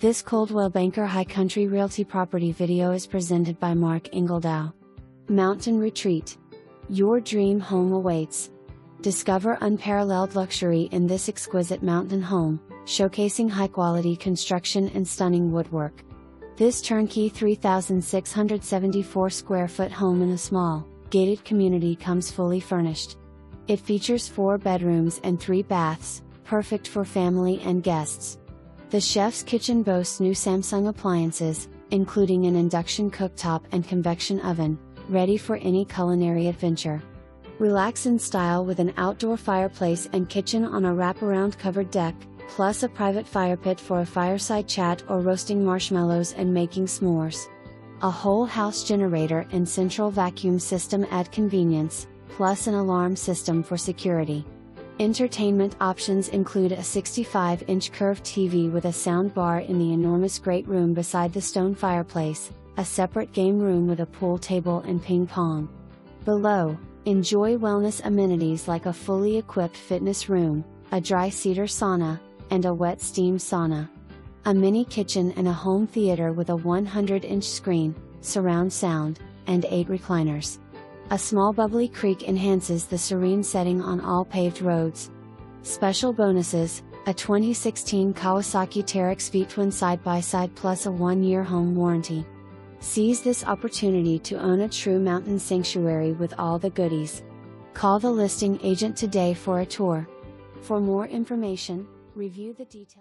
This Coldwell Banker High Country Realty property video is presented by Mark Ingledow. Mountain Retreat. Your dream home awaits. Discover unparalleled luxury in this exquisite mountain home, showcasing high-quality construction and stunning woodwork. This turnkey 3,674 square foot home in a small, gated community comes fully furnished. It features 4 bedrooms and 3 baths, perfect for family and guests. The chef's kitchen boasts new Samsung appliances, including an induction cooktop and convection oven, ready for any culinary adventure. Relax in style with an outdoor fireplace and kitchen on a wraparound covered deck, plus a private firepit for a fireside chat or roasting marshmallows and making s'mores. A whole house generator and central vacuum system add convenience, plus an alarm system for security. Entertainment options include a 65-inch curved TV with a sound bar in the enormous great room beside the stone fireplace, a separate game room with a pool table and ping pong. Below, enjoy wellness amenities like a fully equipped fitness room, a dry cedar sauna, and a wet steam sauna. A mini kitchen and a home theater with a 100-inch screen, surround sound, and 8 recliners. A small bubbly creek enhances the serene setting on all paved roads. Special bonuses: a 2016 Kawasaki Teryx V-Twin side-by-side plus a 1-year home warranty. Seize this opportunity to own a true mountain sanctuary with all the goodies. Call the listing agent today for a tour. For more information, review the details.